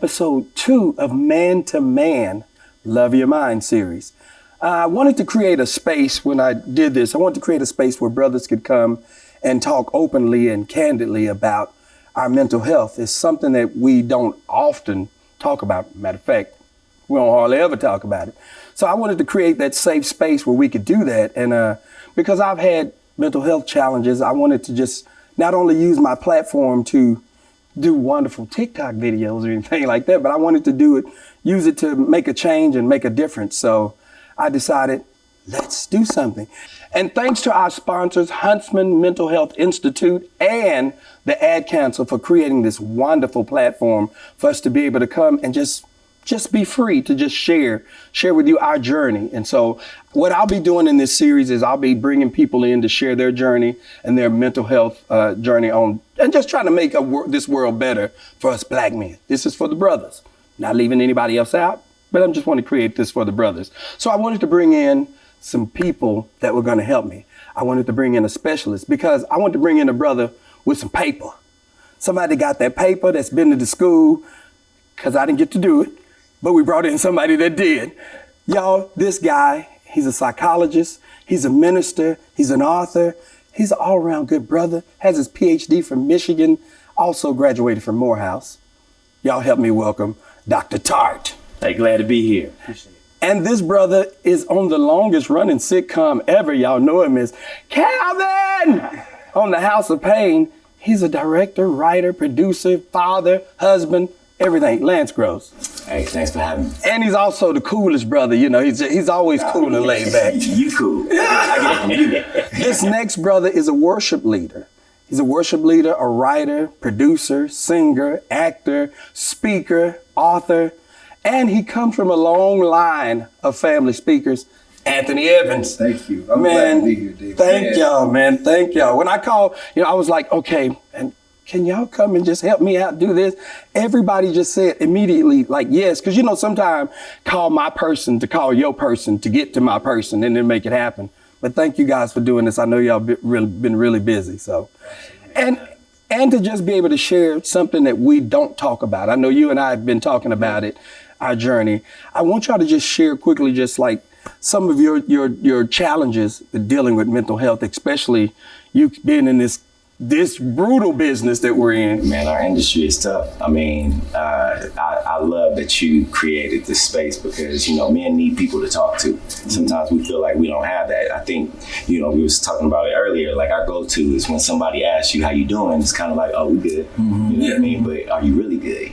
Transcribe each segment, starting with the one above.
episode 2 of Man to Man, Love Your Mind series. I wanted to create a space when I did this. I wanted to create a space where brothers could come and talk openly and candidly about our mental health. It's something that we don't often talk about. Matter of fact, we don't hardly ever talk about it. So I wanted to create that safe space where we could do that. And because I've had mental health challenges, I wanted to just not only use my platform to do wonderful TikTok videos or anything like that, but I wanted to use it to make a change and make a difference. So I decided, let's do something. And thanks to our sponsors, Huntsman Mental Health Institute and the Ad Council, for creating this wonderful platform for us to be able to come and just be free to just share with you our journey. And so what I'll be doing in this series is I'll be bringing people in to share their journey and their mental health journey and just trying to make this world better for us black men. This is for the brothers, not leaving anybody else out, but I just want to create this for the brothers. So I wanted to bring in some people that were going to help me. I wanted to bring in a specialist because I wanted to bring in a brother with some paper. Somebody got that paper, that's been to the school, because I didn't get to do it. But we brought in somebody that did. Y'all, this guy, he's a psychologist, he's a minister, he's an author, he's an all-around good brother, has his PhD from Michigan, also graduated from Morehouse. Y'all help me welcome Dr. Tart. Hey, glad to be here. Appreciate it. And this brother is on the longest running sitcom ever. Y'all know him as Calvin on the House of Pain. He's a director, writer, producer, father, husband, everything. Lance Gross. Hey, thanks for having me. And he's also the coolest brother. You know, he's always cool and laid back. You cool. I get it. This next brother is a worship leader. He's a worship leader, a writer, producer, singer, actor, speaker, author, and he comes from a long line of family speakers. Anthony Evans. Thank you. I'm glad to be here, Dave. Thank y'all, man. Thank y'all. When I called, I was like, okay, and can y'all come and just help me out do this? Everybody just said immediately, like, yes. Because, sometimes call my person to call your person to get to my person and then make it happen. But thank you guys for doing this. I know y'all been really busy. So, and to just be able to share something that we don't talk about. I know you and I have been talking about it, our journey. I want y'all to just share quickly, just like some of your challenges with dealing with mental health, especially you being in this brutal business that we're in. Man, our industry is tough. I mean, I love that you created this space because, men need people to talk to. Sometimes we feel like we don't have that. I think, we was talking about it earlier, like our go-to is when somebody asks you how you doing, it's kind of like, oh, we good. You know what I mean? But are you really good?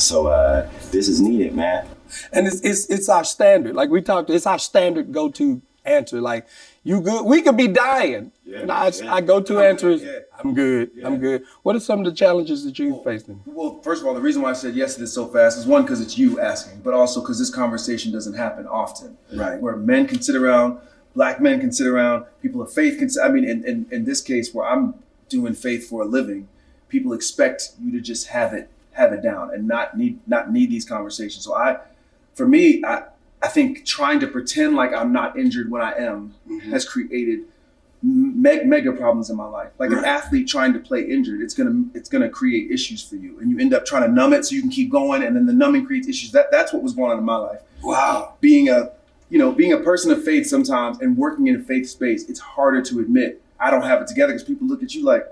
So this is needed, man. And it's our standard. Like we talked, it's our standard go-to answer. Like, you good? We could be dying. And I go-to answer is, I'm good. Yeah. I'm good. What are some of the challenges that you faced? Well, first of all, the reason why I said yes to this so fast is one, because it's you asking, but also because this conversation doesn't happen often. Right. Where men can sit around, black men can sit around, people of faith can sit. I mean, in this case where I'm doing faith for a living, people expect you to just have it down and not need these conversations. So I think trying to pretend like I'm not injured when I am has created mega problems in my life. Like an athlete trying to play injured, it's gonna create issues for you, and you end up trying to numb it so you can keep going, and then the numbing creates issues. That's what was going on in my life. Wow. Being a person of faith sometimes and working in a faith space, it's harder to admit I don't have it together because people look at you like,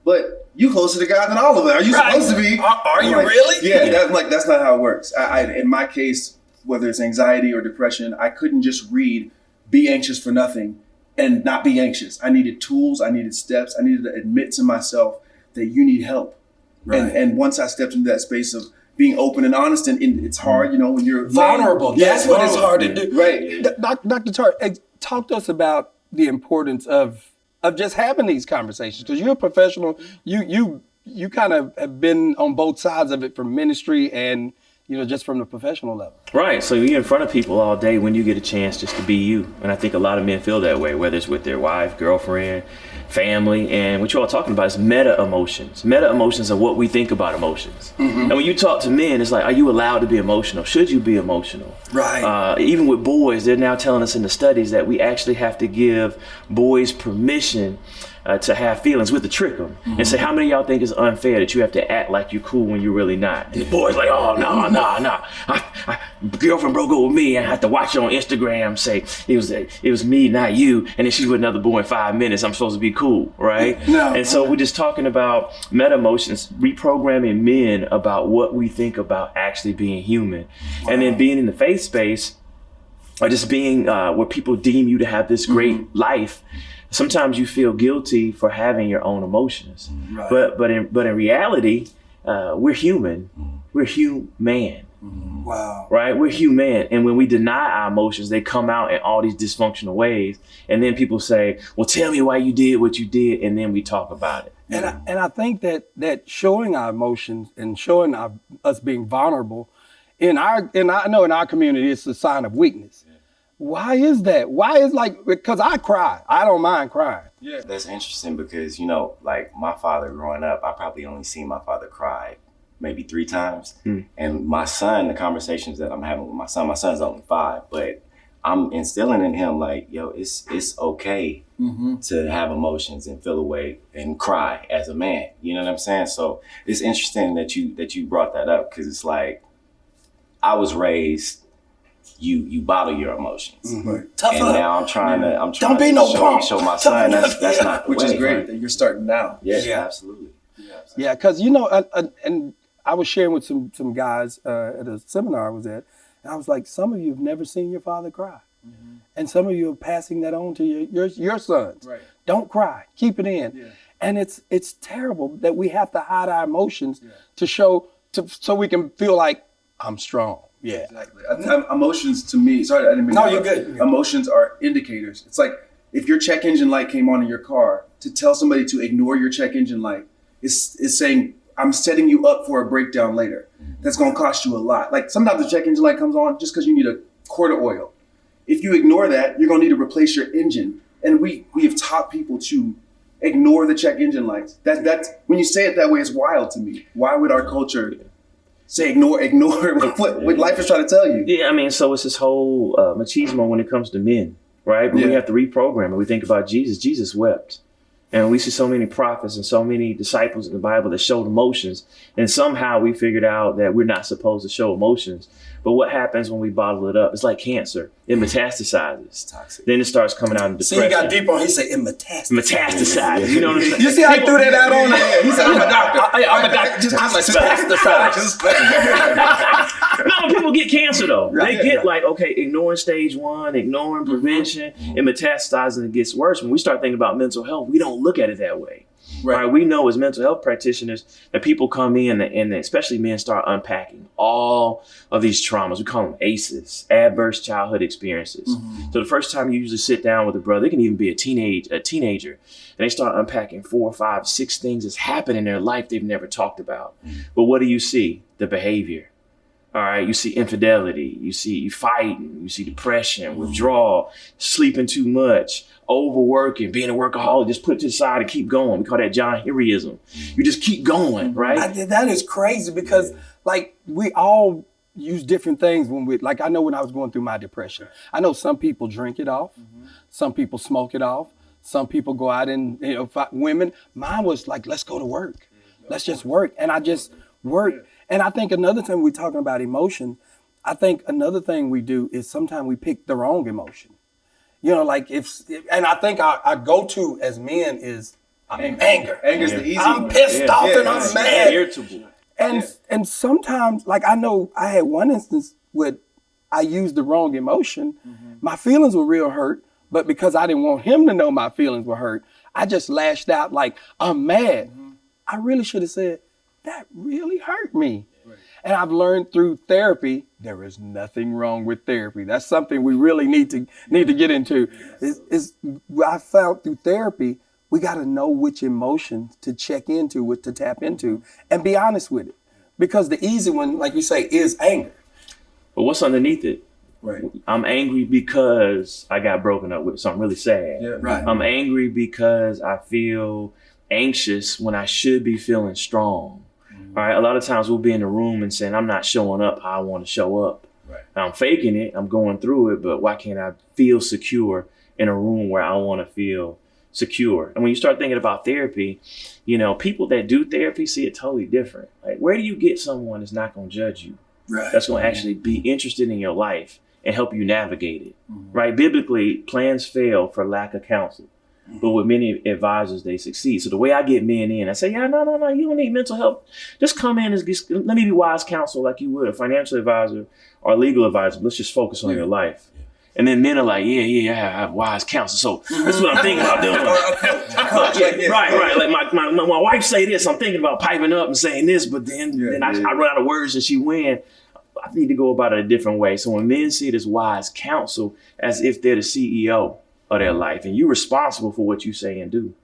but you closer to God than all of us. Are you supposed to be? Are you really? Yeah, that's not how it works. In my case, whether it's anxiety or depression, I couldn't just read, be anxious for nothing and not be anxious. I needed tools, I needed steps, I needed to admit to myself that you need help. Right. And once I stepped into that space of being open and honest, and it's hard, when you're vulnerable. That's what it's hard to do. Right. Dr. Tart, talk to us about the importance of just having these conversations, because you're a professional. You kind of have been on both sides of it, from ministry and just from the professional level. Right. So you're in front of people all day when you get a chance just to be you. And I think a lot of men feel that way, whether it's with their wife, girlfriend, family. And what you're all talking about is meta emotions. Meta emotions are what we think about emotions. And when you talk to men, it's like, are you allowed to be emotional? Should you be emotional? Right. Even with boys, they're now telling us in the studies that we actually have to give boys permission to have feelings with to trick them and say, how many of y'all think it's unfair that you have to act like you're cool when you're really not? And the boy's like, oh, no. Girlfriend broke up with me. I had to watch her on Instagram say it was me, not you. And then she's with another boy in 5 minutes. I'm supposed to be cool, right? No. And so we're just talking about meta emotions, reprogramming men about what we think about actually being human. And then being in the faith space, or just being where people deem you to have this great life. Sometimes you feel guilty for having your own emotions, Right. but in reality, we're human. We're human, Wow. right? We're human, and when we deny our emotions, they come out in all these dysfunctional ways. And then people say, "Well, tell me why you did what you did," and then we talk about it. And I think that showing our emotions and showing us being vulnerable I know in our community, it's a sign of weakness. Why is that? Why is because I cry. I don't mind crying. Yeah. That's interesting because, like my father growing up, I probably only seen my father cry maybe 3 times. And my son, the conversations that I'm having with my son's only 5, but I'm instilling in him like, yo, it's okay to have emotions and feel away and cry as a man. You know what I'm saying? So it's interesting that you brought that up, because it's like, I was raised, you bottle your emotions. Tough And up. now I'm trying Don't be to no punk. show my son that's not the Which way. is great that you're starting now. Yeah, absolutely. Yeah, because and I was sharing with some guys at a seminar I was at, and I was like, some of you have never seen your father cry, and some of you are passing that on to your sons. Right. Don't cry, keep it in, Yeah. and it's terrible that we have to hide our emotions to show so we can feel like I'm strong. Yeah. Exactly. Emotions to me, sorry, I didn't mean No, to you're interrupt. good. Emotions are indicators. It's like if your check engine light came on in your car, to tell somebody to ignore your check engine light is saying, I'm setting you up for a breakdown later. That's going to cost you a lot. Like sometimes the check engine light comes on just because you need a quart of oil. If you ignore that, you're going to need to replace your engine. And we have taught people to ignore the check engine lights. That's when you say it that way, it's wild to me. Why would our culture say ignore what life is trying to tell you? Yeah, I mean, so it's this whole machismo when it comes to men, right? But we have to reprogram it. We think about Jesus. Jesus wept. And we see so many prophets and so many disciples in the Bible that showed emotions. And somehow we figured out that we're not supposed to show emotions. But what happens when we bottle it up? It's like cancer. It metastasizes. It's toxic. Then it starts coming out in depression. See, he got deep on. He said it metastasizes. Metastasizes. You know what I'm saying? You see how he threw that out on there? He said, I'm a doctor. I'm a doctor. I'm metastasized. No, people get cancer though. Right. They get like, okay, ignoring stage 1, ignoring prevention, and metastasizing, and it gets worse. When we start thinking about mental health, we don't look at it that way. Right. We know as mental health practitioners that people come in and especially men start unpacking all of these traumas. We call them ACEs, adverse childhood experiences. So the first time you usually sit down with a brother, it can even be a teenager, and they start unpacking 4, 5, 6 things that's happened in their life they've never talked about. But what do you see? The behavior. All right, you see infidelity, you see fighting, you see depression, withdrawal, sleeping too much, overworking, being a workaholic, just put it to the side and keep going. We call that John Henryism. You just keep going, right? That is crazy because like we all use different things I know when I was going through my depression, I know some people drink it off, some people smoke it off, some people go out and fight women. Mine was like, let's go to work. Let's just work. And I just work. And I think another time we're talking about emotion, I think another thing we do is sometimes we pick the wrong emotion. And I think our go-to as men is anger. Anger's the easy I'm one. pissed off and I'm mad. Irritable. And sometimes, like I know I had one instance where I used the wrong emotion. My feelings were real hurt, but because I didn't want him to know my feelings were hurt, I just lashed out like, I'm mad. I really should have said, that really hurt me. Right. And I've learned through therapy, there is nothing wrong with therapy. That's something we really need to get into. I found through therapy, we got to know which emotions to check into, to tap into, and be honest with it. Because the easy one, like you say, is anger. But what's underneath it? Right. I'm angry because I got broken up with, so I'm really sad. Yeah. Right. I'm angry because I feel anxious when I should be feeling strong. All right. A lot of times we'll be in the room and saying, I'm not showing up how I want to show up. Right. I'm faking it. I'm going through it, but why can't I feel secure in a room where I want to feel secure? And when you start thinking about therapy, you know, people that do therapy see it totally different. Like, where do you get someone that's not going to judge you? Right. That's going to actually be interested in your life and help you navigate it, right? Biblically, plans fail for lack of counsel, but with many advisors, they succeed. So the way I get men in, I say, yeah, no, you don't need mental health. Just come in and let me be wise counsel like you would a financial advisor or a legal advisor. Let's just focus on your life. And then men are like, yeah, I have wise counsel. So that's what I'm thinking about doing. Right. Like my wife say this, I'm thinking about piping up and saying this, but then I run out of words and she win. I need to go about it a different way. So when men see it as wise counsel, as if they're the CEO of their life and you're responsible for what you say and do,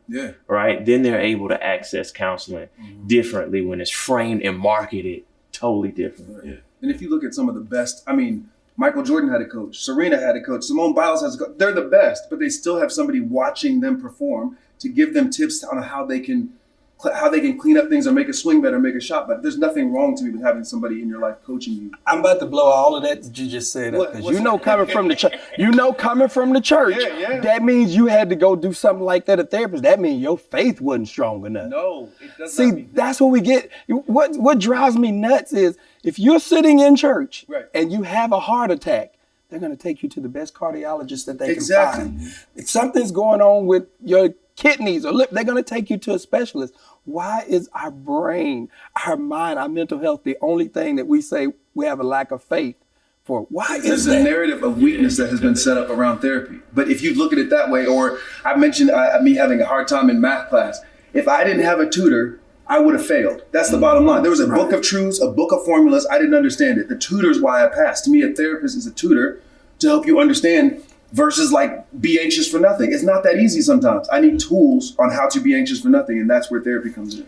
right? Then they're able to access counseling differently when it's framed and marketed totally different. Yeah. And if you look at some of the best, I mean, Michael Jordan had a coach, Serena had a coach, Simone Biles has a coach. They're the best, but they still have somebody watching them perform to give them tips on how they can clean up things or make a swing better, make a shot better. There's nothing wrong to me with having somebody in your life coaching you. I'm about to blow all of that you just said up, because coming from the church, that means you had to go do something like that, a therapist. That means your faith wasn't strong enough. No, it doesn't. See, that's what we get. What drives me nuts is if you're sitting in church and you have a heart attack, they're going to take you to the best cardiologist that they can find. If something's going on with your kidneys or lip, they're going to take you to a specialist. Why is our brain, our mind, our mental health the only thing that we say we have a lack of faith for? Why is that? There's a narrative of weakness that has been set up around therapy. But if you look at it that way, or I mentioned me having a hard time in math class. If I didn't have a tutor, I would have failed. That's the bottom line. There was a book of truths, a book of formulas. I didn't understand it. The tutor's why I passed. To me, a therapist is a tutor to help you understand versus like be anxious for nothing. It's not that easy sometimes. I need tools on how to be anxious for nothing, and that's where therapy comes in.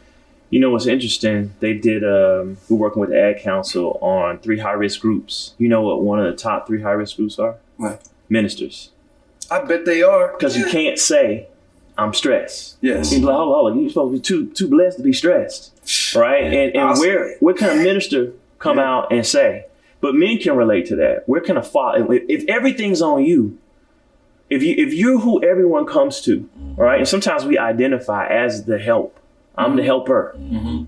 You know what's interesting? They did, we're working with the Ad Council on 3 high-risk groups. You know what one of the top 3 high-risk groups are? What? Ministers. I bet they are. Because you can't say, I'm stressed. Yes. You're like, hold on, you're supposed to be too blessed to be stressed, right? And where can a minister come out and say? But men can relate to that. Where can a father, if everything's on you, if you're who everyone comes to, right? And sometimes we identify as the help. I'm the helper,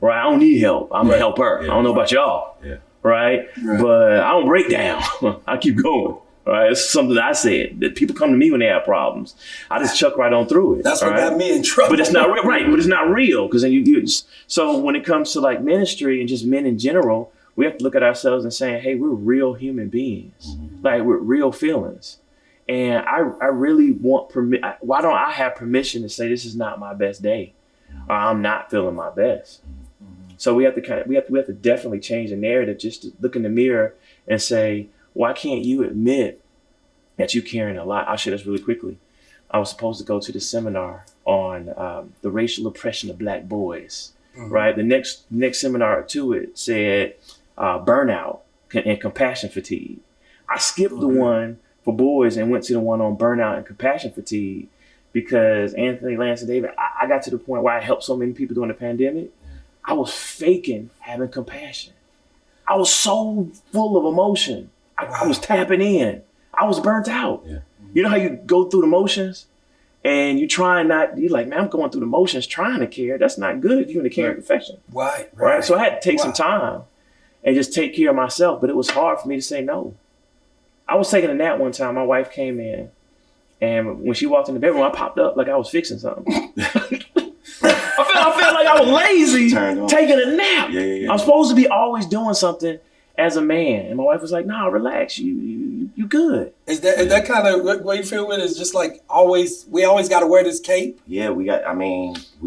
right? I don't need help. I'm the helper. I don't know about y'all, right? But I don't break down. I keep going, right? It's something that I said, that people come to me when they have problems. I just chuck right on through it. That's what got me in trouble. But it's not real, right? But it's not real, because then so when it comes to like ministry and just men in general, we have to look at ourselves and saying, hey, we're real human beings, like with real feelings. And I really want why don't I have permission to say this is not my best day, or I'm not feeling my best? So we have to we have to definitely change the narrative, just to look in the mirror and say, why can't you admit that you're carrying a lot? I'll share this really quickly. I was supposed to go to the seminar on the racial oppression of Black boys, right? The next seminar to it said burnout and compassion fatigue. I skipped the one for boys and went to the one on burnout and compassion fatigue because Anthony, Lance, and David, I got to the point where I helped so many people during the pandemic. I was faking having compassion. I was so full of emotion. I was tapping in. I was burnt out. You know how you go through the motions and you try not, you're like, man, I'm going through the motions trying to care. That's not good if you're in the caring profession. Right. So I had to take some time and just take care of myself. But it was hard for me to say no. I was taking a nap one time. My wife came in, and when she walked in the bedroom, I popped up like I was fixing something. I felt like I was lazy taking a nap. I'm supposed to be always doing something as a man. And my wife was like, nah, relax. You good. Is that kind of what you feel with? Is just like we always got to wear this cape? Yeah, we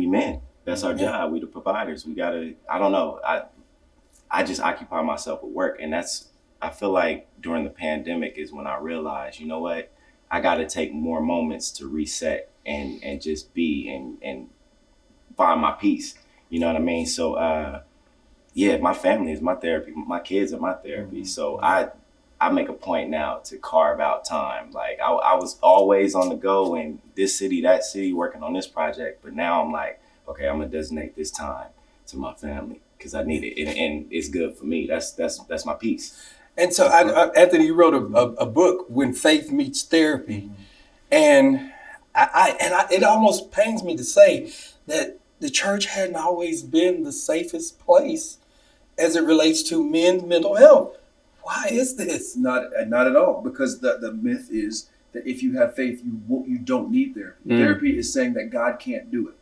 men. That's our job. We the providers. We got to, I don't know. I just occupy myself with work. And I feel like during the pandemic is when I realized, you know what? I got to take more moments to reset and just be and find my peace. You know what I mean? So, my family is my therapy. My kids are my therapy. So I I make a point now to carve out time. Like I was always on the go in this city, that city, working on this project. But now I'm like, okay, I'm gonna designate this time to my family because I need it, and it's good for me. That's my piece. And so, Anthony, you wrote a book, When Faith Meets Therapy, and it almost pains me to say that the church hadn't always been the safest place as it relates to men's mental health. Why is this? Not at all, because the myth is that if you have faith, you don't need therapy. Therapy is saying that God can't do it.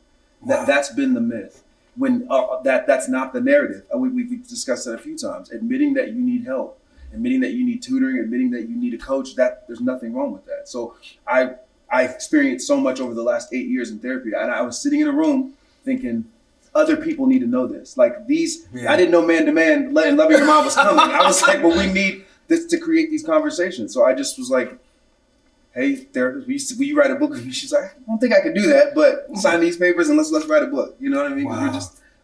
That's been the myth. When that's not the narrative. We've discussed that a few times. Admitting that you need help, admitting that you need tutoring, admitting that you need a coach, that there's nothing wrong with that. So I experienced so much over the last 8 years in therapy, and I was sitting in a room thinking, other people need to know this. Like I didn't know Man to Man and Loving Your Mom was coming. I was like, well, we need this to create these conversations. So I just was like, hey, therapist, will you write a book? She's like, I don't think I could do that, but sign these papers and let's write a book. You know what I mean? Wow.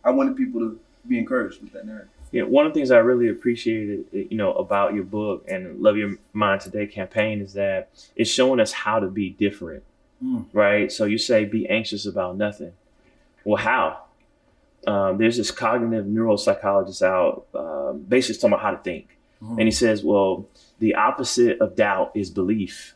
I wanted people to be encouraged with that narrative. Yeah, one of the things I really appreciated, about your book and Love Your Mind Today campaign is that it's showing us how to be different, right? So you say, be anxious about nothing. Well, how? There's this cognitive neuropsychologist out, basically talking about how to think. And he says, well, the opposite of doubt is belief.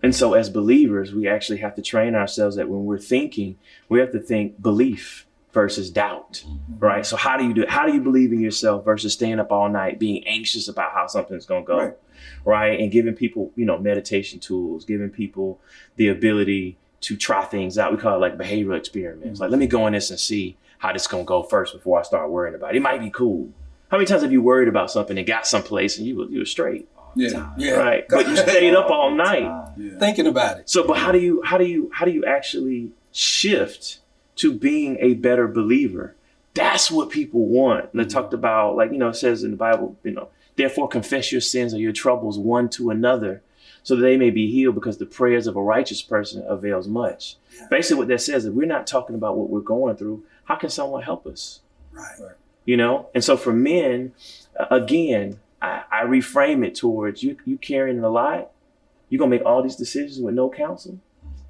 And so as believers, we actually have to train ourselves that when we're thinking, we have to think belief versus doubt, right? So how do you do it? How do you believe in yourself versus staying up all night, being anxious about how something's going to go, right? And giving people, meditation tools, giving people the ability to try things out. We call it like behavioral experiments. Like, let me go in this and see how this going to go first before I start worrying about it. It might be cool. How many times have you worried about something and got someplace and you were straight? Yeah. Right. But you stayed up all night Thinking about it. So, but how do you actually shift to being a better believer? That's what people want. And they talked about, it says in the Bible, therefore confess your sins or your troubles one to another so that they may be healed, because the prayers of a righteous person avails much. Yeah. Basically what that says is we're not talking about what we're going through. How can someone help us? Right. And so for men, again, I reframe it towards you carrying a lot. You're going to make all these decisions with no counsel.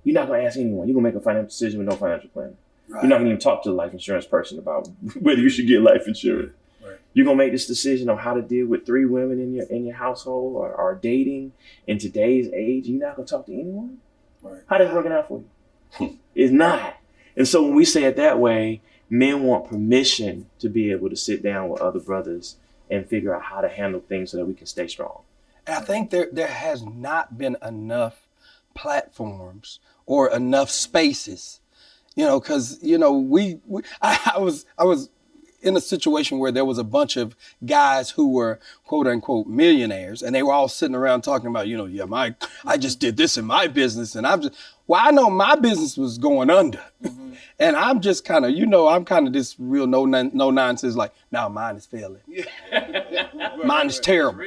You're not going to ask anyone. You're going to make a financial decision with no financial planner. Right. You're not going to even talk to the life insurance person about whether you should get life insurance. Right. You're going to make this decision on how to deal with 3 women in your household or dating in today's age. You're not going to talk to anyone. Right. How does it working out for you? It's not. And so when we say it that way, men want permission to be able to sit down with other brothers and figure out how to handle things so that we can stay strong. And I think there has not been enough platforms or enough spaces, because I was in a situation where there was a bunch of guys who were quote unquote millionaires, and they were all sitting around talking about, I just did this in my business, and I know my business was going under, and I'm just kind of, I'm kind of this real no nonsense, like, no, mine is failing, mine is terrible,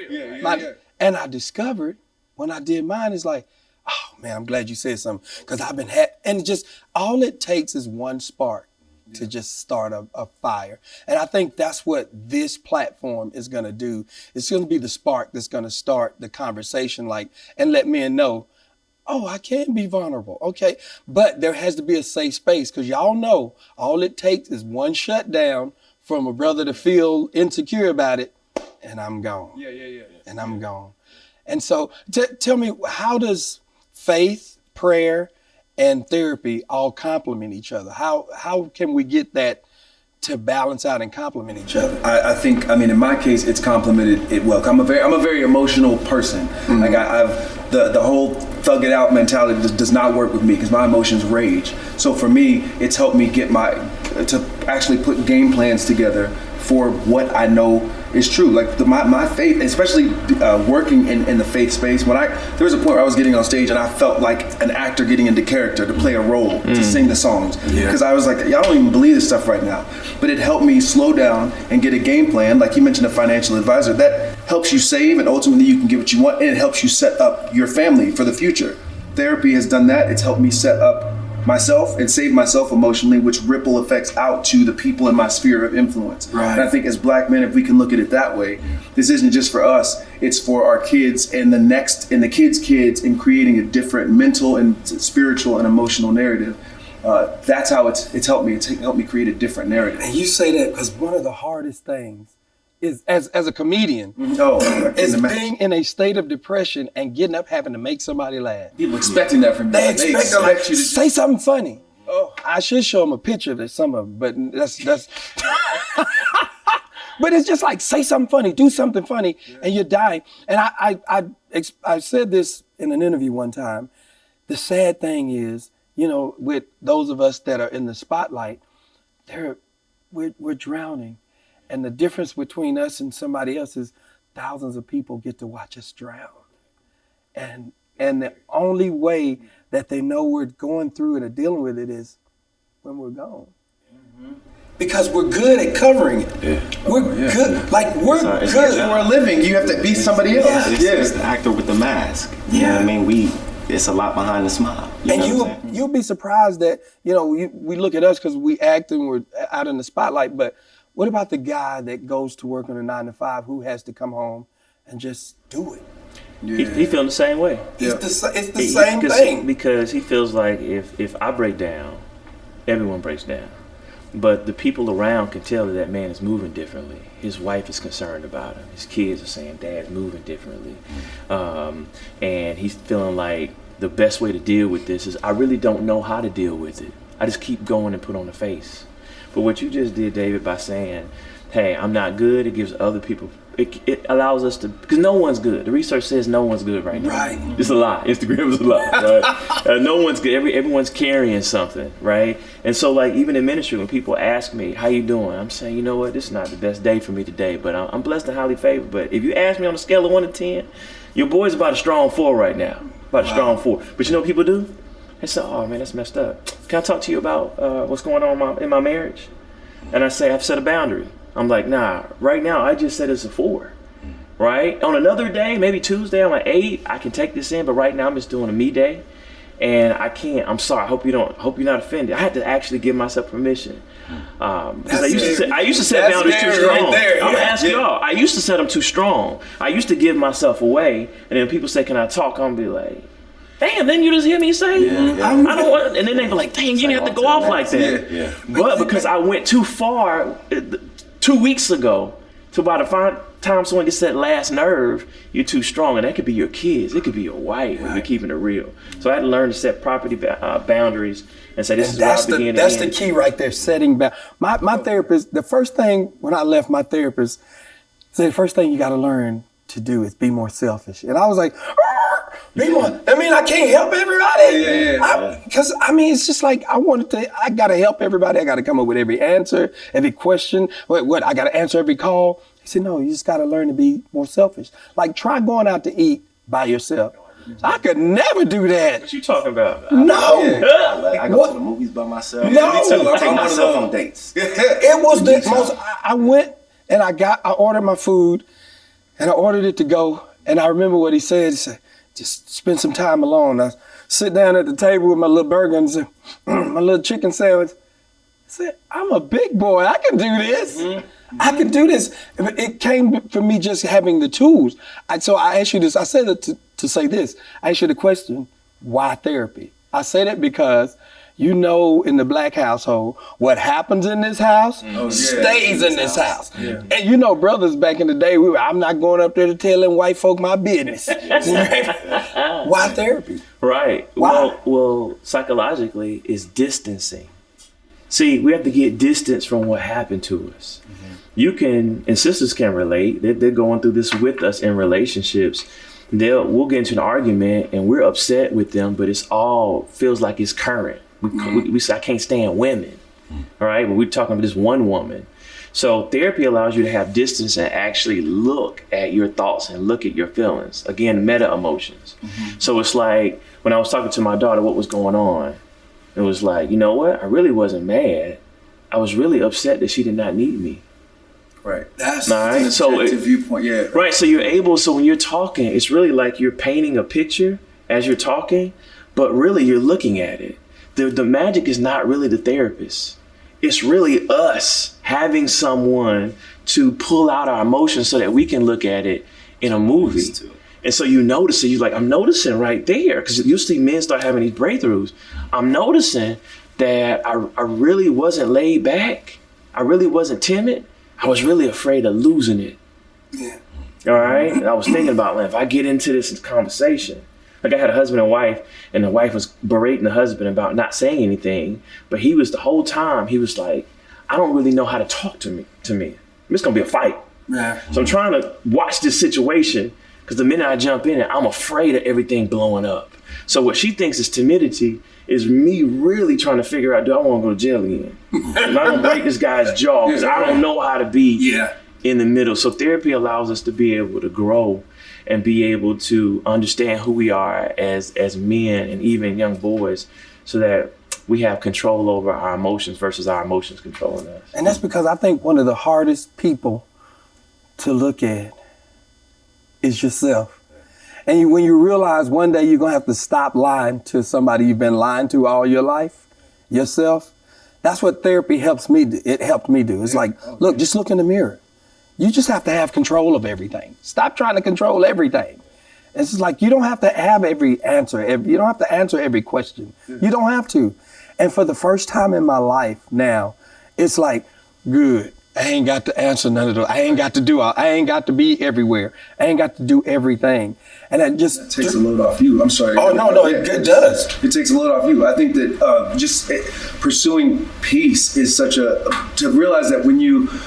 and I discovered when I did mine, it's like, oh man, I'm glad you said something, because I've been and just all it takes is one spark to just start a fire. And I think that's what this platform is going to do. It's going to be the spark that's going to start the conversation, and let men know, oh, I can be vulnerable. Okay. But there has to be a safe space, because y'all know all it takes is one shutdown from a brother to feel insecure about it, and I'm gone. Yeah. And I'm gone. And so tell me, how does faith, prayer, and therapy all complement each other? How can we get that to balance out and complement each other? I think, in my case, it's complemented it well. I'm a very emotional person. Like I've the whole thug it out mentality does not work with me, because my emotions rage. So for me, it's helped me to actually put game plans together for what I know is true. Like my faith, especially working in the faith space, there was a point where I was getting on stage and I felt like an actor getting into character to play a role, to sing the songs. Because I was like, y'all don't even believe this stuff right now. But it helped me slow down and get a game plan. Like you mentioned, a financial advisor, that helps you save, and ultimately you can get what you want, and it helps you set up your family for the future. Therapy has done that. It's helped me set up myself and save myself emotionally, which ripple effects out to the people in my sphere of influence. Right. And I think as Black men, if we can look at it that way, this isn't just for us, it's for our kids and the kids' kids in creating a different mental and spiritual and emotional narrative. That's how it's helped me. It's helped me create a different narrative. And you say that because one of the hardest things is, as a comedian, is being in a state of depression and getting up having to make somebody laugh. People expecting that from you. They expect you to say something funny. Oh. I should show them a picture of some of them, but that's but it's just like, say something funny, do something funny, and you're dying. And I said this in an interview one time. The sad thing is, with those of us that are in the spotlight, we're drowning. And the difference between us and somebody else is thousands of people get to watch us drown. And the only way that they know we're going through it or dealing with it is when we're gone. Mm-hmm. Because we're good at covering it. Yeah. We're good. Like, we're good. When we're living, you have to be somebody else. It's the actor with the mask. You know what I mean? It's a lot behind the smile. You'll be surprised that, we look at us because we act and we're out in the spotlight, but what about the guy that goes to work on a 9 to 5 who has to come home and just do it? Yeah. He feeling the same way. It's the same thing. Because he feels like if I break down, everyone breaks down. But the people around can tell that man is moving differently. His wife is concerned about him. His kids are saying, Dad's moving differently. And he's feeling like the best way to deal with this is I really don't know how to deal with it. I just keep going and put on a face. But what you just did, David, by saying, hey, I'm not good, it gives other people, it allows us to, because no one's good. The research says no one's good right now. Right. It's a lie. Instagram is a lie, right? No one's good. Everyone's carrying something, right? And so, like, even in ministry, when people ask me, how you doing? I'm saying, you know what, this is not the best day for me today, but I'm blessed and highly favored. But if you ask me on a scale of 1 to 10, your boy's about a strong 4 right now. About a strong 4. But you know what people do? They say, oh man, that's messed up. Can I talk to you about what's going on in my marriage? And I say, I've set a boundary. I'm like, nah, right now I just said it's a 4, right? On another day, maybe Tuesday, I'm like 8, I can take this in, but right now I'm just doing a me day. And I can't, I'm sorry, hope you're not offended. I had to actually give myself permission. Because I used to set boundaries too strong. Right, I'm gonna ask y'all, I used to set them too strong. I used to give myself away, and then people say, can I talk? I'm gonna be like, damn, then you just hear me say, I don't want, and then they be like, dang, you didn't have to go off like that. Yeah. But because I went too far 2 weeks ago, to by the time someone gets that last nerve, you're too strong. And that could be your kids, it could be your wife, if you're keeping it real. So I had to learn to set property boundaries and say, this is where I begin. That's the key right there, setting boundaries. My therapist, the first thing when I left, my therapist said, the first thing you got to learn to do is be more selfish. And I was like, be more. I mean, I can't help everybody. Because it's just like I got to help everybody. I got to come up with every answer, every question. I got to answer every call. He said, no, you just got to learn to be more selfish. Like, try going out to eat by yourself. I could never do that. What you talking about? No. I go to the movies by myself. No. Me too. I take myself on dates. It was the most, I went and I ordered my food and I ordered it to go. And I remember what he said. He said, just spend some time alone. I sit down at the table with my little burger and say, my little chicken sandwich. I said, I'm a big boy. I can do this. Mm-hmm. I can do this. It came from me just having the tools. So I asked you this. I said it to say this. I asked you the question, why therapy? I say that because in the Black household, what happens in this house stays in this house. Yeah. And brothers back in the day, I'm not going up there to telling white folk my business. Why therapy? Right. Why? Well, psychologically, it's distancing. See, we have to get distance from what happened to us. Mm-hmm. You can, and sisters can relate, they're going through this with us in relationships. We'll get into an argument and we're upset with them, but it's all feels like it's current. We say, I can't stand women, all right? But we're talking about this one woman. So therapy allows you to have distance and actually look at your thoughts and look at your feelings. Again, meta emotions. Mm-hmm. So it's like when I was talking to my daughter, what was going on? It was like, you know what? I really wasn't mad. I was really upset that she did not need me. Right. That's an objective viewpoint, yeah. Right, so when you're talking, it's really like you're painting a picture as you're talking, but really you're looking at it. the magic is not really the therapist. It's really us having someone to pull out our emotions so that we can look at it in a movie. And so you notice it, you're like, I'm noticing right there, because you'll see men start having these breakthroughs. I'm noticing that I really wasn't laid back. I really wasn't timid. I was really afraid of losing it. Yeah. All right. And I was thinking about, if I get into this conversation, like I had a husband and wife, and the wife was berating the husband about not saying anything, but he was the whole time, he was like, I don't really know how to talk to me. It's gonna be a fight. Yeah. So I'm trying to watch this situation, because the minute I jump in it, I'm afraid of everything blowing up. So what she thinks is timidity is me really trying to figure out, do I want to go to jail again? Am I gonna break this guy's jaw? Because I don't know how to be in the middle. So therapy allows us to be able to grow and be able to understand who we are as men and even young boys, so that we have control over our emotions versus our emotions controlling us. And that's because I think one of the hardest people to look at is yourself. And when you realize one day you're gonna have to stop lying to somebody you've been lying to all your life, yourself, that's what therapy helps me do. It helped me do. It's like, look, just look in the mirror. You just have to have control of everything. Stop trying to control everything. It's just like, you don't have to have every answer. You don't have to answer every question. You don't have to. And for the first time in my life now, it's like, good. I ain't got to answer none of those. I ain't got to do all. I ain't got to be everywhere. I ain't got to do everything. And that just takes a load off you. I'm sorry. Oh, no, it does. It takes a load off you. I think that pursuing peace is to realize that when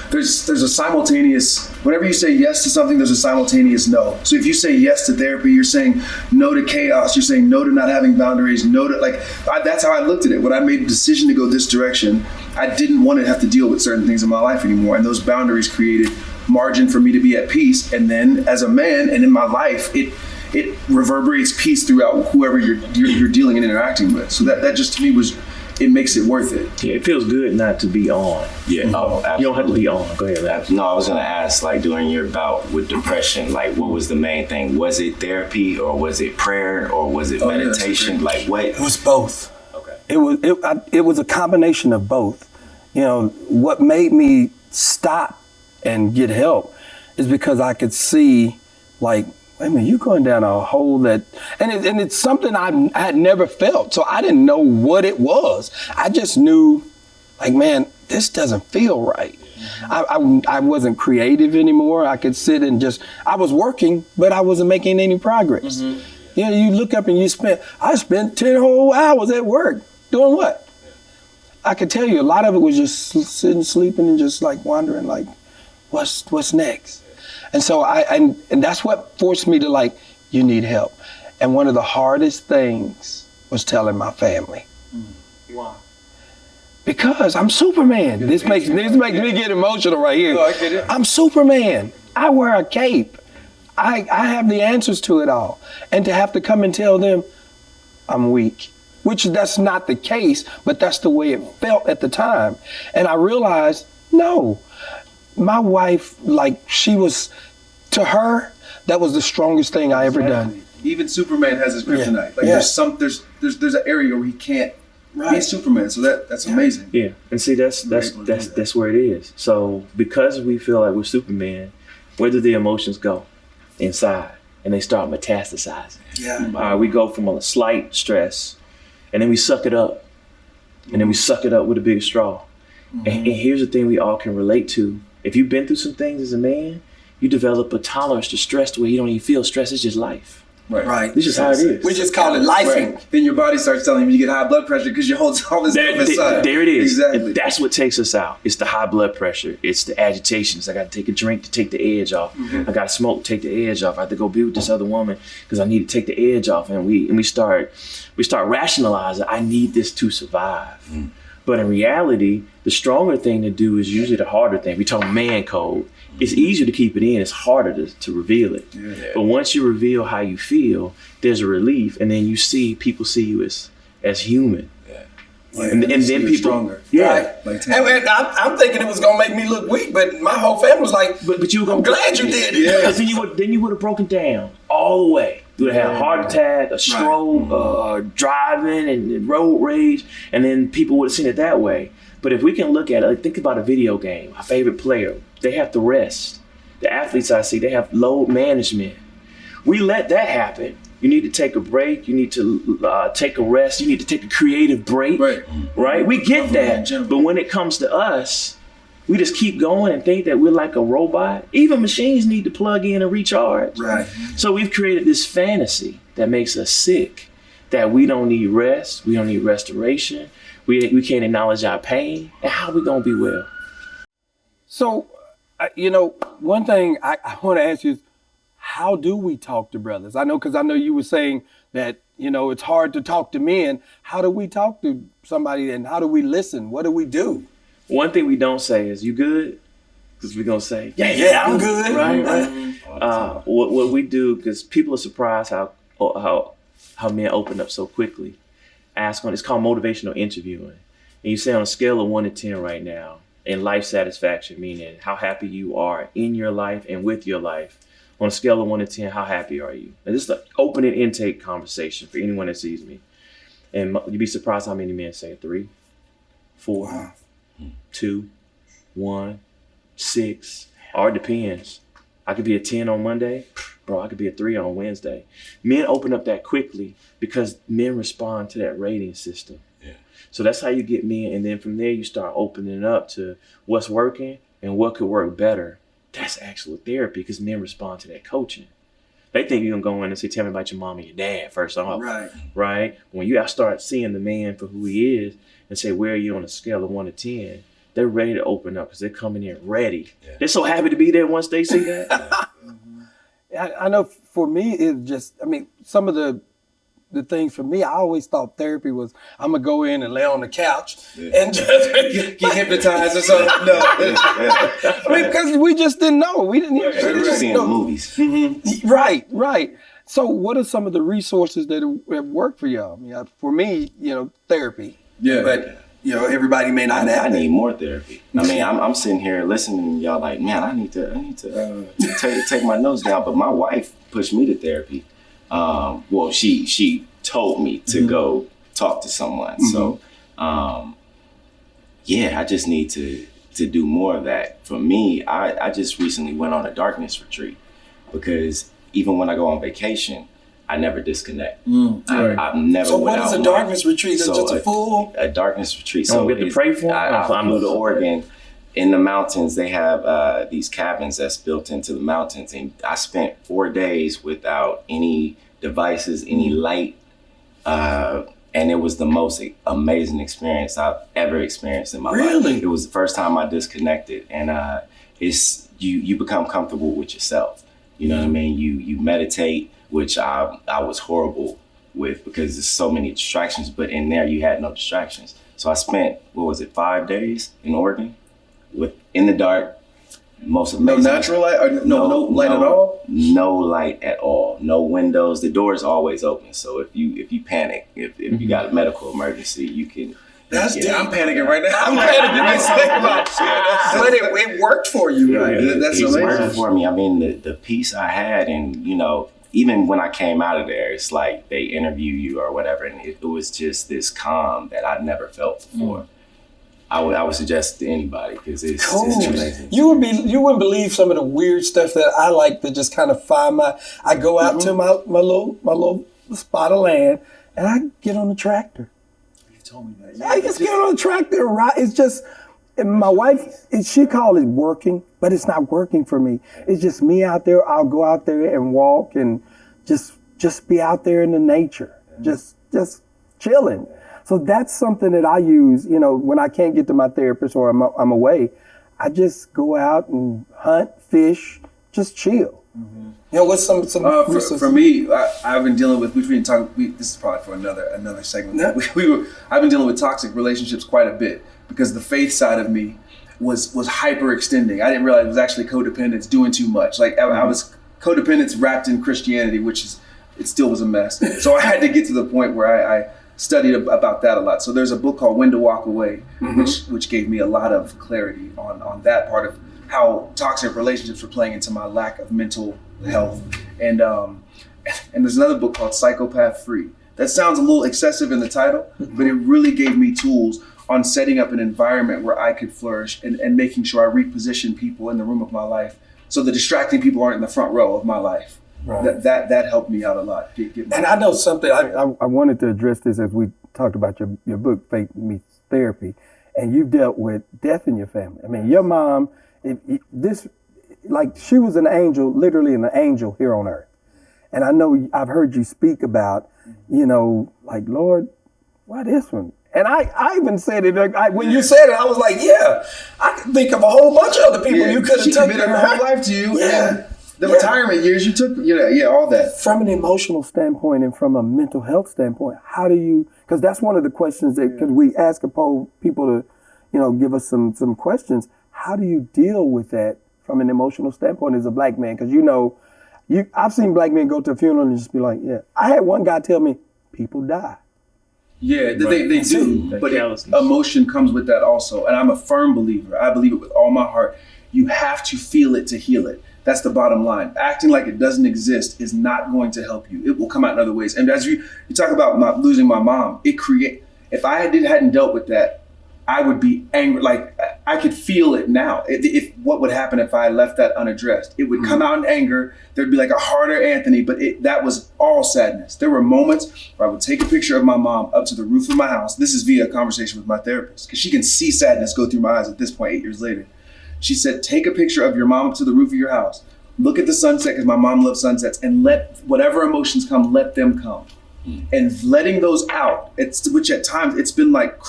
there's a simultaneous, whenever you say yes to something, there's a simultaneous no. So if you say yes to therapy, you're saying no to chaos. You're saying no to not having boundaries. No to that's how I looked at it. When I made a decision to go this direction, I didn't want to have to deal with certain things in my life anymore. And those boundaries created margin for me to be at peace. And then as a man and in my life, it reverberates peace throughout whoever you're dealing and interacting with. So that just to me it makes it worth it. Yeah, it feels good not to be on. Yeah, oh, absolutely. You don't have to be on. Go ahead, Larry. No, I was gonna ask, during your bout with depression, what was the main thing? Was it therapy, or was it prayer, or was it meditation? What? It was both. Okay. It was a combination of both. What made me stop and get help is because I could see, wait a minute, you're going down a hole and it's something I had never felt. So I didn't know what it was. I just knew, man, this doesn't feel right. I wasn't creative anymore. I could sit and I was working, but I wasn't making any progress. Mm-hmm. You look up and I spent 10 whole hours at work doing what? I could tell you a lot of it was just sitting, sleeping, and just wondering, what's next? And so and that's what forced me to you need help. And one of the hardest things was telling my family. Why? Because I'm Superman. This makes me get emotional right here. No, I get it. I'm Superman. I wear a cape. I have the answers to it all. And to have to come and tell them I'm weak, which that's not the case, but that's the way it felt at the time. And I realized, no, my wife, she was, to her, that was the strongest thing I ever done. Even Superman has his kryptonite. There's an area where he can't be Superman. So that's amazing. Yeah, and see that's where it is. So because we feel like we're Superman, where do the emotions go? Inside, and they start metastasizing. Yeah. We go from a slight stress, and then we suck it up, and then we suck it up with a big straw. Mm-hmm. And here's the thing we all can relate to. If you've been through some things as a man, you develop a tolerance to stress to where you don't even feel stress. It's just life. Right. This is how it is. We just call it lifing. Right. Then your body starts telling you get high blood pressure because you hold all this stuff inside. There it is. Exactly. And that's what takes us out. It's the high blood pressure. It's the agitations. I got to take a drink to take the edge off. Mm-hmm. I got to smoke to take the edge off. I have to go be with this other woman because I need to take the edge off. And we start rationalizing. I need this to survive. Mm. But in reality, the stronger thing to do is usually the harder thing. We talk man code. It's easier to keep it in. It's harder to reveal it. Yeah. But once you reveal how you feel, there's a relief, and then people see you as human. Yeah. And then people stronger. Yeah. Right. And I'm thinking it was gonna make me look weak, but my whole family was like, but you were I'm glad you did it. Yeah. Because then you would have broken down all the way. You would have a heart attack, a stroke, driving and road rage, and then people would have seen it that way. But if we can look at it, like, think about a video game, my favorite player, they have to rest. The athletes I see, they have load management. We let that happen. You need to take a break. You need to take a rest. You need to take a creative break, right? We get that. But when it comes to us, we just keep going and think that we're like a robot. Even machines need to plug in and recharge. Right. So we've created this fantasy that makes us sick, that we don't need rest, we don't need restoration, we can't acknowledge our pain, and how are we gonna be well? So, you know, one thing I want to ask you is, how do we talk to brothers? I know, because I know you were saying that, you know, it's hard to talk to men. How do we talk to somebody, and how do we listen? What do we do? One thing we don't say is, you good? Because we're going to say, yeah, I'm good. Right. What we do, because people are surprised how men open up so quickly. It's called motivational interviewing. And you say, on a scale of 1 to 10 right now, in life satisfaction, meaning how happy you are in your life and with your life, on a scale of 1 to 10, how happy are you? And this is an open and intake conversation for anyone that sees me. And you'd be surprised how many men say 3, 4, 2, 1, 6. Or it depends. I could be a 10 on Monday. Bro, I could be a 3 on Wednesday. Men open up that quickly because men respond to that rating system. Yeah. So that's how you get men. And then from there, you start opening it up to what's working and what could work better. That's actual therapy, because men respond to that coaching. They think you're going to go in and say, tell me about your mom and your dad first off. Right? When you start seeing the man for who he is and say, where are you on a scale of 1 to 10? They're ready to open up because they're coming in ready. Yeah. They're so happy to be there once they see that. I know for me, it's just, I mean, some of the things for me, I always thought therapy was, I'm going to go in and lay on the couch and just get hypnotized or something. No. I mean, because we just didn't know. We didn't hear just seeing movies. Mm-hmm. Right. So what are some of the resources that have worked for y'all? I mean, for me, you know, therapy. Yeah. But, you know, everybody may not have I need more therapy. I mean, I'm sitting here listening to y'all like, man, I need to take my notes down. But my wife pushed me to therapy. Well, she told me to go talk to someone. So, I just need to do more of that. For me, I just recently went on a darkness retreat, because even when I go on vacation, I never disconnect. I've never. So what is a darkness retreat? Is it just a darkness retreat. So we get to pray for. I flew to Oregon. In the mountains, they have these cabins that's built into the mountains, and I spent 4 days without any devices, any light, and it was the most amazing experience I've ever experienced in my life. It was the first time I disconnected, and it's you become comfortable with yourself. You know what I mean? You meditate, which I was horrible with because there's so many distractions, but in there you had no distractions. So I spent 5 days in Oregon in the dark. Most amazing. No natural light? Or no light at all? No light at all. No windows. The door is always open. So if you panic, if you got a medical emergency, you can. That's I'm panicking right now. I'm panicking. But it worked for you. Right? That's amazing. It worked for me. I mean, the peace I had, and even when I came out of there, it's like they interview you or whatever, and it was just this calm that I'd never felt before. I would suggest to anybody, because it's amazing. You wouldn't believe some of the weird stuff that I like to just kind of find I go out to my little spot of land, and I get on the tractor. You told me that. I just get on the tractor and ride. It's just, my wife, she calls it working, but it's not working for me. It's just me out there. I'll go out there and walk and just be out there in the nature, just chilling. So that's something that I use, when I can't get to my therapist or I'm away. I just go out and hunt, fish, just chill. What's some for me, I've been dealing with, this is probably for another segment. I've been dealing with toxic relationships quite a bit, because the faith side of me was hyperextending. I didn't realize it was actually codependence, doing too much. Like I was codependence wrapped in Christianity, it still was a mess. So I had to get to the point where I studied about that a lot. So there's a book called When to Walk Away, which gave me a lot of clarity on that part of how toxic relationships were playing into my lack of mental health. And And there's another book called Psychopath Free. That sounds a little excessive in the title, but it really gave me tools on setting up an environment where I could flourish and making sure I reposition people in the room of my life so the distracting people aren't in the front row of my life. Right. That helped me out a lot. And I know something, I wanted to address this as we talked about your book, Faith Meets Therapy, and you've dealt with death in your family. I mean, your mom, she was an angel, literally an angel here on earth. And I know I've heard you speak about, Lord, why this one? And I even said it, when you said it, I was like, yeah, I can think of a whole bunch of other people you could have taken. She committed her whole life to you. Yeah. The retirement years you took, all that. From an emotional standpoint and from a mental health standpoint, how do you, because that's one of the questions that, because we ask people to, give us some questions. How do you deal with that from an emotional standpoint as a black man? Because I've seen black men go to a funeral and just be like, yeah. I had one guy tell me, people die. Yeah, they do, but emotion comes with that also. And I'm a firm believer. I believe it with all my heart. You have to feel it to heal it. That's the bottom line. Acting like it doesn't exist is not going to help you. It will come out in other ways. And as you talk about losing my mom, if I hadn't dealt with that, I would be angry. Like I could feel it now. If what would happen if I left that unaddressed? It would come out in anger. There'd be like a harder Anthony, but that was all sadness. There were moments where I would take a picture of my mom up to the roof of my house. This is via a conversation with my therapist because she can see sadness go through my eyes at this point, 8 years later. She said, take a picture of your mom up to the roof of your house. Look at the sunset, because my mom loves sunsets, and let whatever emotions come, let them come. And letting those out, which at times it's been like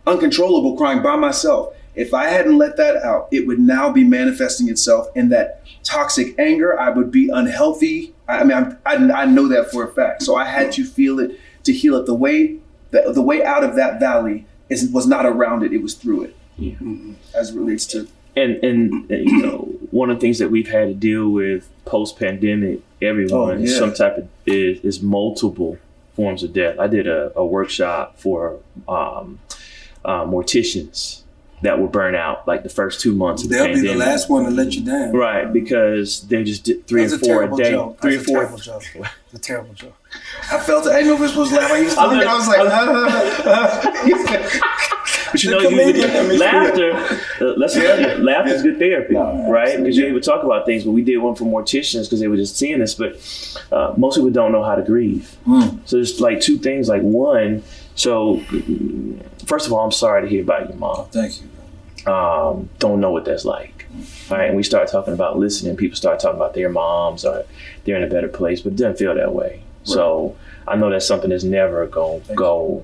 uncontrollable crying by myself. If I hadn't let that out, it would now be manifesting itself in that toxic anger. I would be unhealthy. I know that for a fact. So I had to feel it to heal it. The way out of that valley was not around it; it was through it. Yeah. As it relates to. And one of the things that we've had to deal with post-pandemic, everyone is multiple forms of death. I did a workshop for morticians that were burnt out like the first 2 months of the pandemic. They'll be the last one to let you down. Right, because they just did 3 or 4 a day. Joke. 3 or 4. It's a terrible joke. I felt it. I didn't know if I was supposed to laugh. I was like, But laughter, laughter is good therapy, right? Because you're able to talk about things, but we did one for morticians because they were just seeing this, but most people don't know how to grieve. So there's like 2 things, like one, so first of all, I'm sorry to hear about your mom. Thank you. Don't know what that's like, right? And we start talking about listening, people start talking about their moms or they're in a better place, but it doesn't feel that way. Right. So I know that's something that's never going to go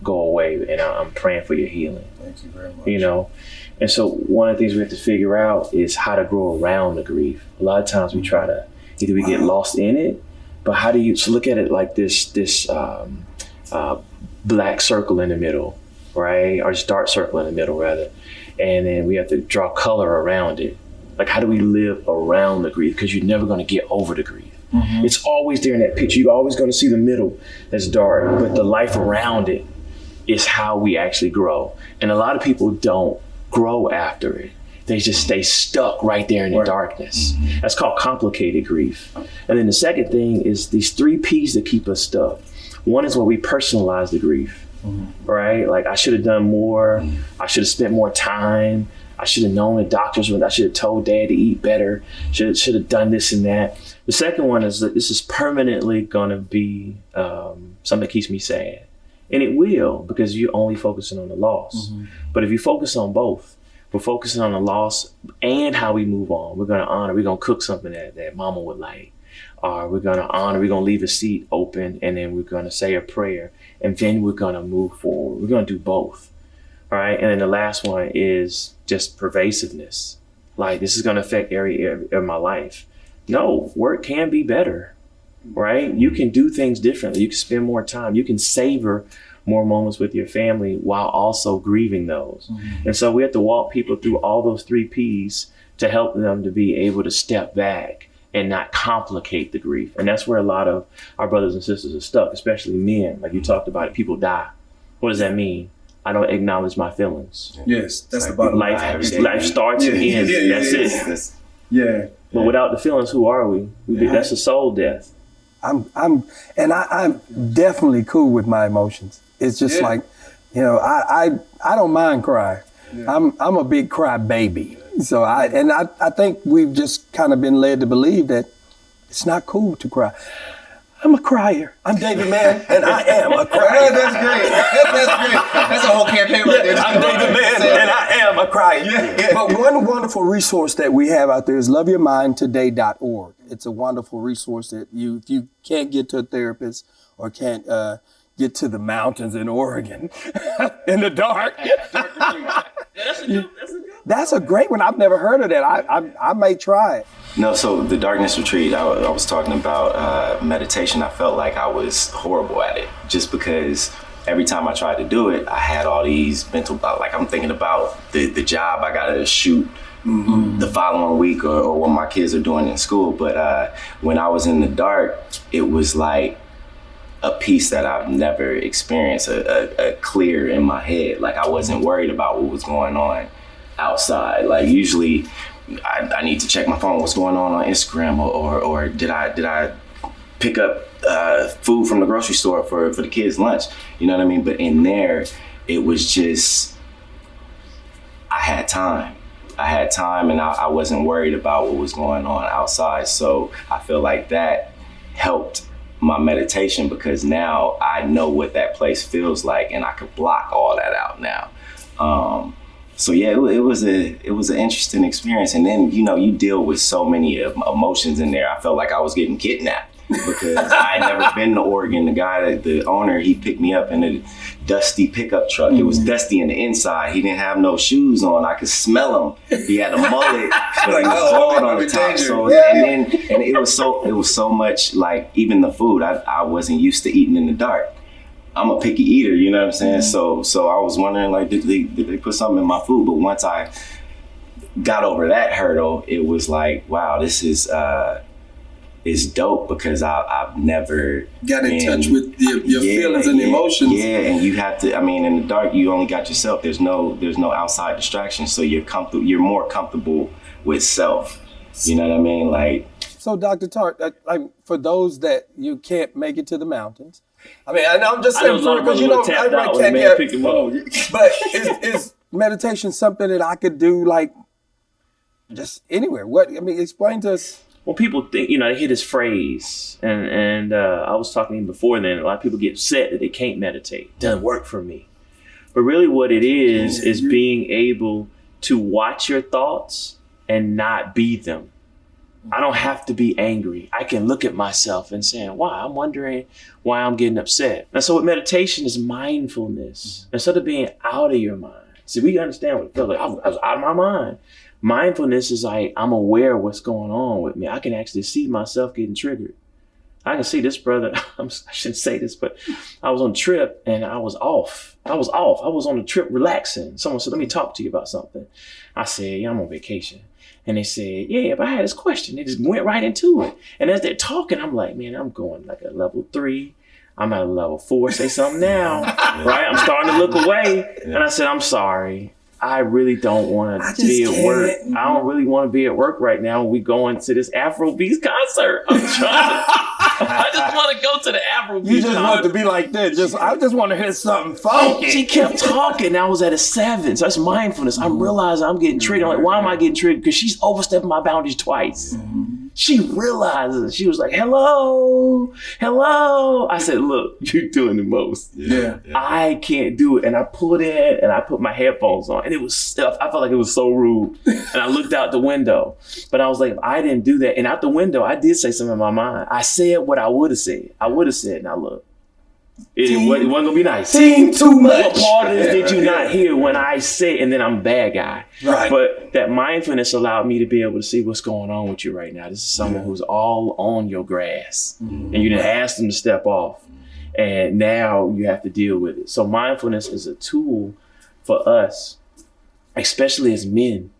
away, and I'm praying for your healing. Thank you very much. And so one of the things we have to figure out is how to grow around the grief. A lot of times we try to either we get lost in it, but how do you look at it like this black circle in the middle, right? Or just dark circle in the middle rather, and then we have to draw color around it. Like how do we live around the grief? Because you're never going to get over the grief. It's always there in that picture. You're always going to see the middle that's dark, but the life around it is how we actually grow. And a lot of people don't grow after it. They just stay stuck right there in the darkness. That's called complicated grief. And then the second thing is these 3 P's that keep us stuck. One is where we personalize the grief, right? Like I should have done more. I should have spent more time. I should have known the doctors. I should have told dad to eat better. Should have done this and that. The second one is that this is permanently going to be something that keeps me sad. And it will, because you're only focusing on the loss. But if you focus on both, we're focusing on the loss and how we move on. We're going to honor, we're going to cook something that mama would like. Or we're going to honor, we're going to leave a seat open, and then we're going to say a prayer. And then we're going to move forward. We're going to do both. All right. And then the last one is just pervasiveness. Like this is going to affect every area of my life. No, work can be better, right? You can do things differently. You can spend more time. You can savor more moments with your family while also grieving those. And so we have to walk people through all those 3 P's to help them to be able to step back and not complicate the grief. And that's where a lot of our brothers and sisters are stuck, especially men. Like you talked about it, people die. What does that mean? I don't acknowledge my feelings. Yes, that's the bottom line. Life starts and ends. That's it. Yeah. But without the feelings, who are we? That's a soul death. I'm definitely cool with my emotions. It's just like, you know, I don't mind crying. Yeah. I'm a big cry baby. So I think we've just kind of been led to believe that it's not cool to cry. I'm a crier. I'm David Mann, and I am a crier. That's great. That's great. That's a whole campaign right there. I'm David Mann, and I am a crier. But one wonderful resource that we have out there is loveyourmindtoday.org. It's a wonderful resource that if you can't get to a therapist or can't get to the mountains in Oregon in the dark. That's a great one. I've never heard of that. I may try it. No, so the darkness retreat, I was talking about meditation. I felt like I was horrible at it just because every time I tried to do it, I had all these mental, like I'm thinking about the job I got to shoot the following week or what my kids are doing in school. But when I was in the dark, it was like a peace that I've never experienced, a clear in my head. Like I wasn't worried about what was going on outside. Like usually I need to check my phone, what's going on Instagram, or did I pick up food from the grocery store for the kids' lunch? You know what I mean? But in there, it was just, I had time and I wasn't worried about what was going on outside. So I feel like that helped my meditation because now I know what that place feels like and I could block all that out now. So yeah, it was an interesting experience. And then, you know, you deal with so many emotions in there. I felt like I was getting kidnapped because I had never been to Oregon. The owner, he picked me up in a dusty pickup truck. It was dusty in the inside. He didn't have no shoes on. I could smell him. He had a mullet, but he was bald on the top. So, and it was so much like even the food, I wasn't used to eating in the dark. I'm a picky eater, you know what I'm saying? So I was wondering, like, did they put something in my food? But once I got over that hurdle, it was like, wow, this is dope because I've never got in touch with your feelings and emotions. Yeah, and you have to. I mean, in the dark, you only got yourself. There's no outside distractions, so you're more comfortable with self. You know what I mean? Like. So, Dr. Tart, like for those that you can't make it to the mountains. I mean, I'm just saying because you know everybody can't get. But is meditation something that I could do like just anywhere? Explain to us. Well, people think, you know, they hear this phrase, and I was talking even before then. A lot of people get upset that they can't meditate. It doesn't work for me. But really, what it is being able to watch your thoughts and not be them. I don't have to be angry. I can look at myself and say, wow, I'm wondering why I'm getting upset. And so with meditation is mindfulness. Instead of being out of your mind. See, we understand what it feels like. I was out of my mind. Mindfulness is like, I'm aware of what's going on with me. I can actually see myself getting triggered. I can see this brother, I shouldn't say this, but I was on a trip and I was off. I was on a trip relaxing. Someone said, let me talk to you about something. I said, yeah, I'm on vacation. And they said, yeah, but I had this question. They just went right into it. And as they're talking, I'm like, man, I'm going like a level 3. I'm at a level 4. Say something now, right? I'm starting to look away. And I said, I'm sorry. I really don't want to be at work. I don't really want to be at work right now. We going to this Afrobeats concert. I just want to go to the Afrobeats concert. You just want to be like that. I just want to hear something funky. She kept talking. I was at a 7. So that's mindfulness. I'm realizing I'm getting triggered. I'm like, why am I getting triggered? Because she's overstepping my boundaries twice. She realizes. She was like, hello. I said, look, you're doing the most. Yeah. I can't do it. And I pulled in and I put my headphones on. And I felt like it was so rude. And I looked out the window. But I was like, if I didn't do that. And out the window, I did say something in my mind. I said what I would have said. Now look. It wasn't going to be nice. Team too much. What part of this did you not hear when I said, and then I'm a bad guy? Right. But that mindfulness allowed me to be able to see what's going on with you right now. This is someone who's all on your grass. And you didn't ask them to step off. And now you have to deal with it. So mindfulness is a tool for us, especially as men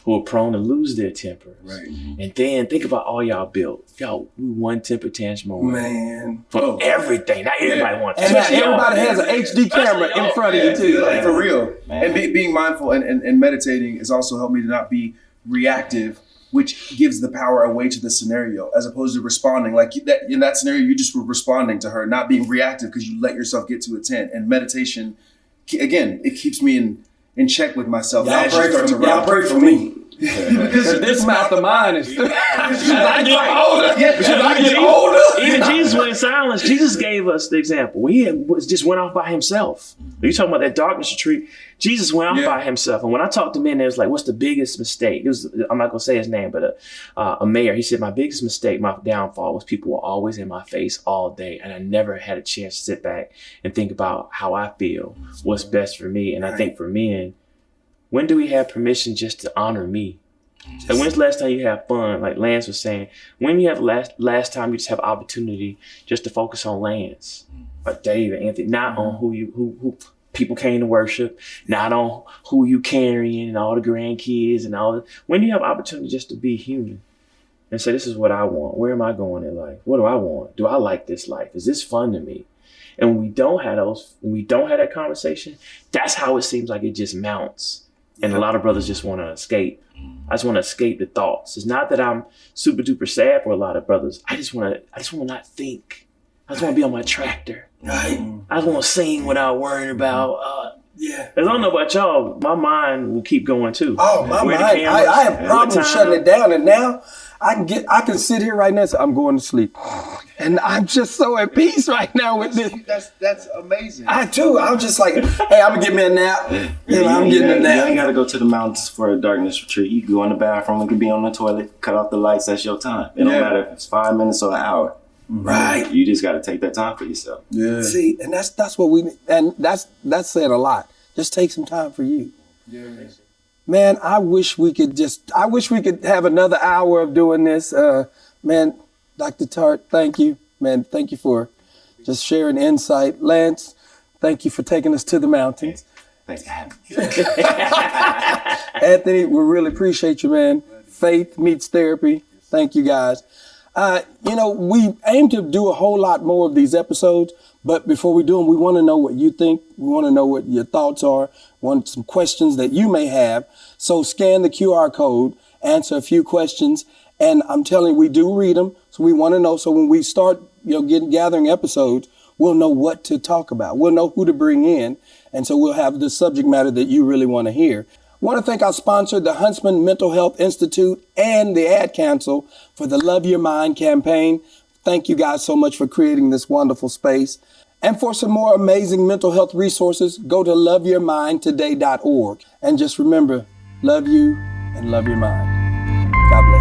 who are prone to lose their tempers. Right. And then think about all y'all built. Y'all, we one temper tantrum away. Man. For everything. Not everybody wants to. And everybody has an HD camera in front of you too. Like, for real. Man. And being mindful and meditating has also helped me to not be reactive which gives the power away to the scenario as opposed to responding. Like that, in that scenario, you just were responding to her, not being reactive because you let yourself get to a 10. And meditation, again, it keeps me in check with myself. Y'all pray for me. Because this mouth of mine is. I get older. Even Jesus went in silence. Jesus gave us the example. He just went off by himself. You talking about that darkness retreat? Jesus went off by himself. And when I talked to men, it was like, "What's the biggest mistake?" It was, I'm not gonna say his name, but a mayor. He said, "My biggest mistake, my downfall, was people were always in my face all day, and I never had a chance to sit back and think about how I feel, what's best for me." And I think for men, when do we have permission just to honor me? Like, when's the last time you have fun? Like Lance was saying, when you have last time you just have opportunity just to focus on Lance or Dave and Anthony, not on who people came to worship, not on who you carrying and all the grandkids and all. When do you have opportunity just to be human and say, this is what I want. Where am I going in life? What do I want? Do I like this life? Is this fun to me? And when we don't have that conversation, that's how it seems like it just mounts. And a lot of brothers just want to escape. I just want to escape the thoughts. It's not that I'm super duper sad for a lot of brothers. I just want to not think. I just want to be on my tractor. Right. I just want to sing without worrying about. Because I don't know about y'all, my mind will keep going too. Oh, my mind! I have problems shutting it down, and now I can sit here right now and say, I'm going to sleep. And I'm just so at peace right now with this. That's amazing. I do. I'm just like, hey, I'm going to get me a nap. I'm getting a nap. You ain't got to go to the mountains for a darkness retreat. You can go in the bathroom, you can be on the toilet, cut off the lights, that's your time. It don't matter if it's 5 minutes or an hour. Right. You just got to take that time for yourself. Yeah. See, and that's what we need. And that's saying a lot. Just take some time for you. Yeah. Man, I wish we could have another hour of doing this. Man, Dr. Tart, thank you. Man, thank you for just sharing insight. Lance, thank you for taking us to the mountains. Thanks for having me. Anthony, we really appreciate you, man. Faith meets therapy. Thank you, guys. We aim to do a whole lot more of these episodes, but before we do them, we want to know what you think. We want to know what your thoughts are. Want some questions that you may have. So scan the QR code, answer a few questions, and I'm telling you, we do read them. So we want to know. So when we start, gathering episodes, we'll know what to talk about. We'll know who to bring in, and so we'll have the subject matter that you really want to hear. I want to thank our sponsor, the Huntsman Mental Health Institute and the Ad Council for the Love Your Mind campaign. Thank you guys so much for creating this wonderful space. And for some more amazing mental health resources, go to loveyourmindtoday.org. And just remember, love you and love your mind. God bless.